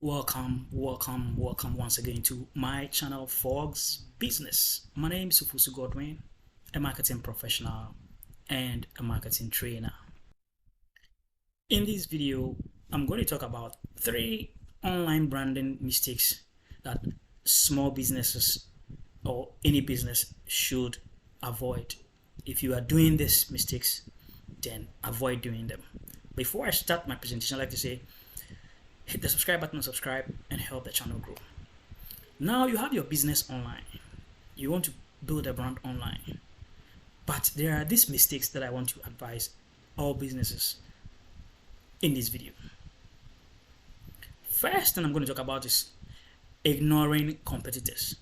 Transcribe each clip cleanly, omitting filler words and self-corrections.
Welcome once again to my channel, Fogs Business. My name is Ufusu Godwin, a marketing professional and a marketing trainer. In this video, I'm going to talk about 3 online branding mistakes that small businesses or any business should avoid. If you are doing these mistakes, then avoid doing them. Before I start my presentation, I'd like to say, hit the subscribe button, subscribe, and help the channel grow. Now you have your business online. You want to build a brand online. But there are these mistakes that I want to advise all businesses in this video. First thing I'm going to talk about is ignoring competitors.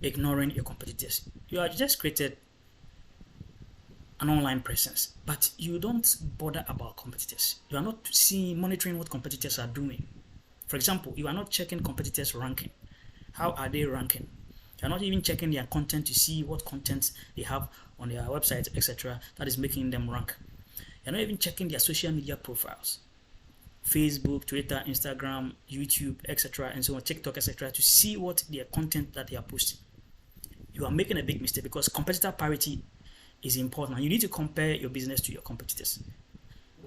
Ignoring your competitors. You are just created an online presence, but you don't bother about competitors. You are not monitoring what competitors are doing. For example, you are not checking competitors' ranking. How are they ranking? You are not even checking their content to see what content they have on their website, etc., that is making them rank. You are not even checking their social media profiles. Facebook, Twitter, Instagram, YouTube, etc., and so on, TikTok, etc., to see what their content that they are posting. You are making a big mistake because competitor parity is important. You need to compare your business to your competitors.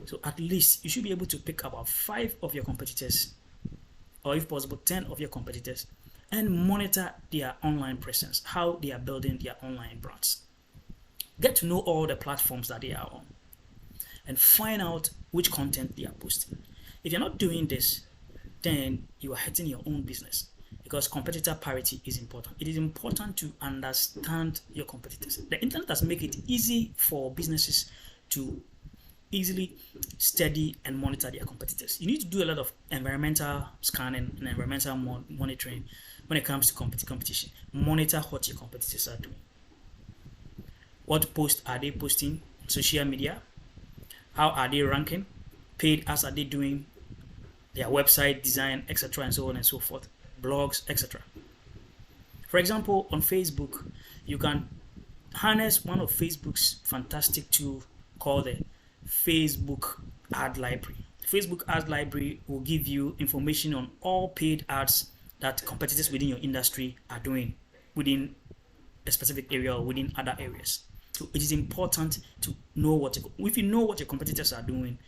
So at least you should be able to pick about 5 of your competitors, or if possible 10 of your competitors, and monitor their online presence, how they are building their online brands. Get to know all the platforms that they are on and find out which content they are posting. If you're not doing this, then you are hurting your own business, because competitor parity is important. It is important to understand your competitors. The internet has made it easy for businesses to easily study and monitor their competitors. You need to do a lot of environmental scanning and environmental monitoring when it comes to competition. Monitor what your competitors are doing. What posts are they posting on social media? How are they ranking? Paid ads are they doing? Their website design, etc., and so on and so forth. Blogs, etc. For example, on Facebook, you can harness one of Facebook's fantastic tool called the Facebook Ad Library. Facebook Ad Library will give you information on all paid ads that competitors within your industry are doing within a specific area or within other areas. So it is important to know if you know what your competitors are doing,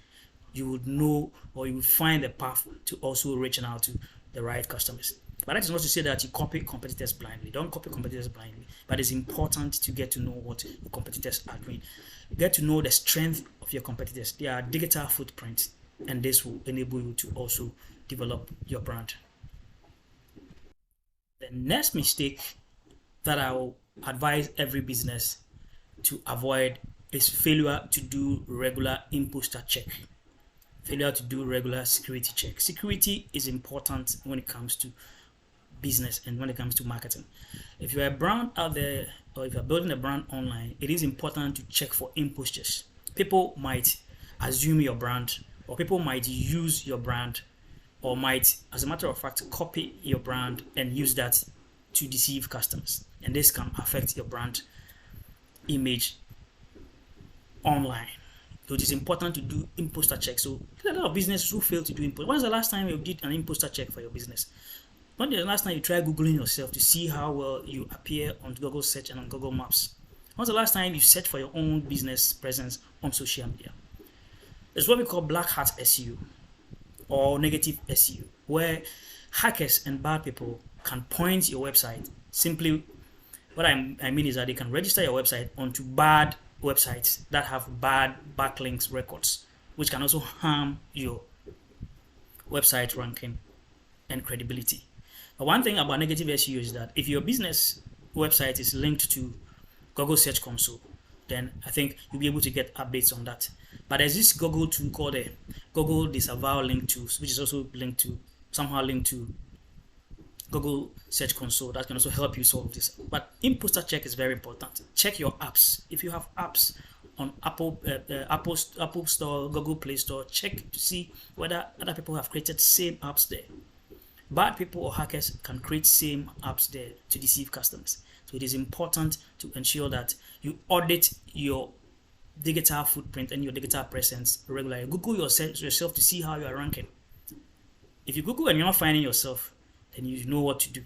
you would know, or you would find the path to also reaching out to the right customers. But that is not to say that you copy competitors blindly. Don't copy competitors blindly. But it's important to get to know what your competitors are doing. Get to know the strength of your competitors, their digital footprint, and this will enable you to also develop your brand. The next mistake that I will advise every business to avoid is failure to do regular imposter check. Failure to do regular security check. Security is important when it comes to business and when it comes to marketing. If you're a brand out there, or if you're building a brand online, it is important to check for imposters. People might assume your brand, or people might use your brand, or might, as a matter of fact, copy your brand and use that to deceive customers. And this can affect your brand image online. So it is important to do imposter checks. So there are a lot of businesses who fail to do imposter. When was the last time you did an imposter check for your business? When was the last time you tried Googling yourself to see how well you appear on Google search and on Google Maps? When was the last time you searched for your own business presence on social media? It's what we call black hat SEO or negative SEO, where hackers and bad people can point your website. Simply, what I mean is that they can register your website onto bad websites that have bad backlinks records, which can also harm your website ranking and credibility. But one thing about negative SEO is that if your business website is linked to Google Search Console, then I think you'll be able to get updates on that. But there's this Google tool called the Google Disavow Link Tools, which is also somehow linked to Google Search Console, that can also help you solve this. But imposter check is very important. Check your apps. If you have apps on Apple Store, Google Play Store, check to see whether other people have created same apps there. Bad people or hackers can create same apps there to deceive customers. So it is important to ensure that you audit your digital footprint and your digital presence regularly. Google yourself to see how you are ranking. If you Google and you're not finding yourself, then you know what to do.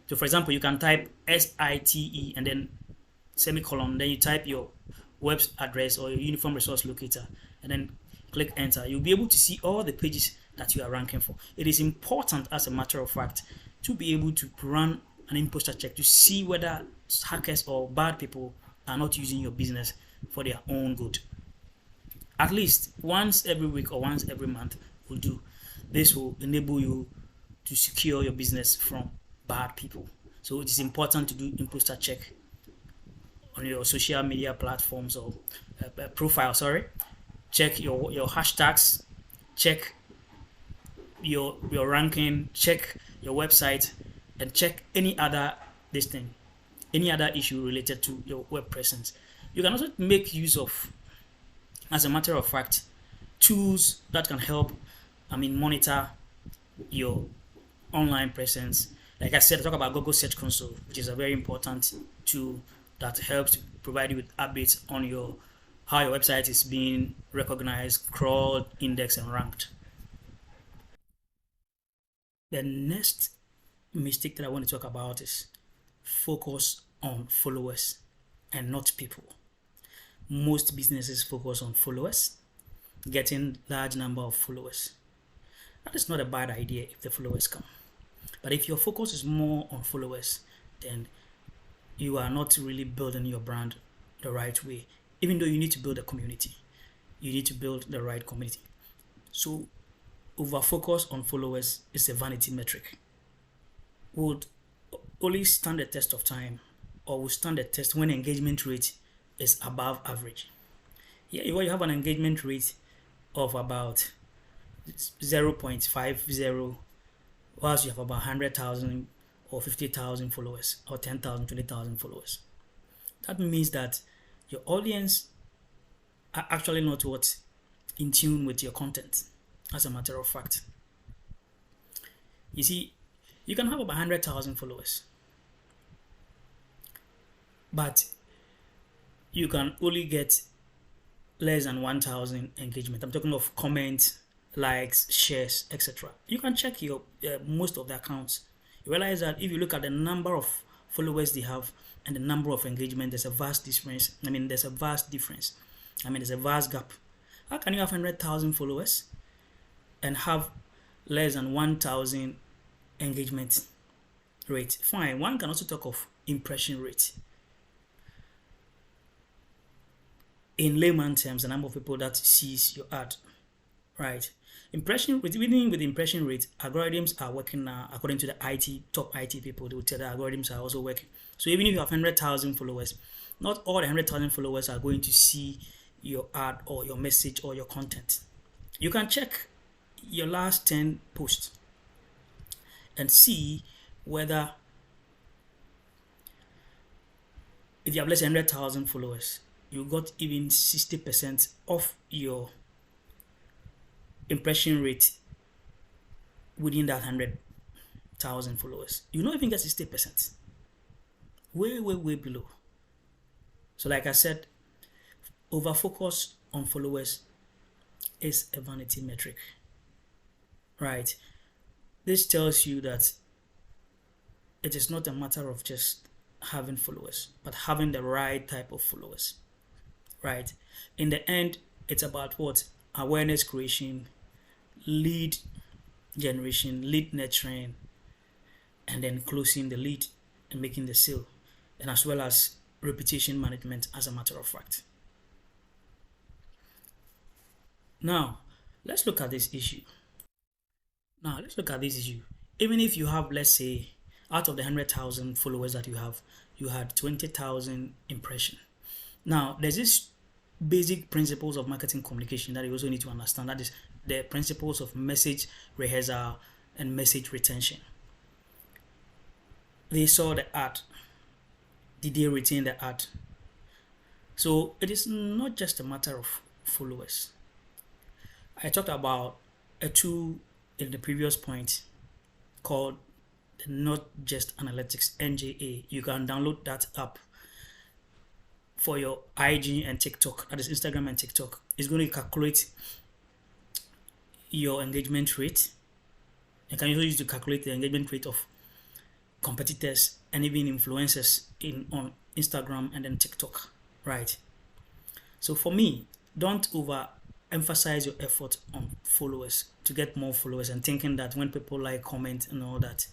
So, for example, you can type SITE and then semicolon, then you type your web address or your uniform resource locator, and then click enter. You'll be able to see all the pages that you are ranking for. It is important, as a matter of fact, to be able to run an imposter check to see whether hackers or bad people are not using your business for their own good. At least once every week or once every month will do. This will enable you to secure your business from bad people. So it is important to do imposter check on your social media platforms or profile. Check your hashtags, check your ranking, check your website, and check any other any other issue related to your web presence. You can also make use of, as a matter of fact, tools that can help monitor your online presence. Like I said, I talk about Google Search Console, which is a very important tool that helps to provide you with updates on how your website is being recognized, crawled, indexed, and ranked. The next mistake that I want to talk about is focus on followers and not people. Most businesses focus on followers, getting large number of followers. That is not a bad idea if the followers come. But if your focus is more on followers, then you are not really building your brand the right way. Even though you need to build a community, you need to build the right community. So over focus on followers is a vanity metric. Would only stand the test of time, or will stand the test when engagement rate is above average. Yeah, you have an engagement rate of about 0.50, whilst you have about 100,000 or 50,000 followers, or 10,000, 20,000 followers. That means that your audience are actually not in tune with your content, as a matter of fact. You see, you can have about 100,000 followers, but you can only get less than 1,000 engagement. I'm talking of comments, likes, shares, etc. You can check your most of the accounts. You realize that if you look at the number of followers they have and the number of engagement, there's a vast difference. There's a vast difference. There's a vast gap. How can you have 100,000 followers and have less than 1,000 engagement rate? Fine. One can also talk of impression rate. In layman terms, the number of people that sees your ad, right? Impression rate, even with impression rate, algorithms are working now according to the top IT people. They will tell the algorithms are also working. So even if you have 100,000 followers, not all the 100,000 followers are going to see your ad or your message or your content. You can check your last 10 posts and see whether, if you have less than 100,000 followers, you got even 60% of your impression rate within that 100,000 followers. You don't even get 60%. Way, way, way below. So like I said, over focus on followers is a vanity metric, right? This tells you that it is not a matter of just having followers, but having the right type of followers, right? In the end, it's about what? Awareness creation, lead generation, lead nurturing, and then closing the lead and making the sale, and as well as reputation management, as a matter of fact. Now, let's look at this issue. Even if you have, let's say, out of the 100,000 followers that you had 20,000 impression. Now, there's this basic principles of marketing communication that you also need to understand. That is the principles of message rehearsal and message retention. They saw the ad. Did they retain the ad? So it is not just a matter of followers. I talked about a tool in the previous point called the Not Just Analytics, NJA. You can download that app for your IG and TikTok, that is Instagram and TikTok. It's going to calculate your engagement rate You can also use to calculate the engagement rate of competitors and even influencers on Instagram and then TikTok, right? So for me, don't overemphasize your effort on followers to get more followers and thinking that when people like, comment and all that,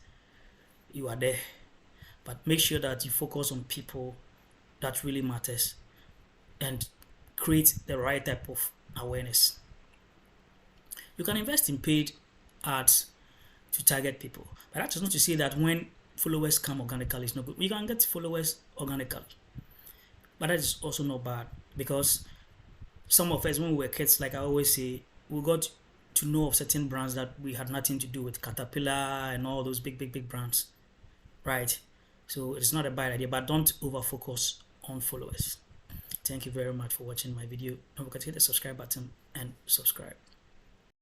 you are there. But make sure that you focus on people that really matters and create the right type of awareness. You can invest in paid ads to target people, but that's not to say that when followers come organically, it's not good. You can get followers organically, but that is also not bad, because some of us, when we were kids, like I always say, we got to know of certain brands that we had nothing to do with, Caterpillar and all those big brands, right? So it's not a bad idea, but don't over focus on followers. Thank you very much for watching my video. Don't forget to hit the subscribe button and subscribe.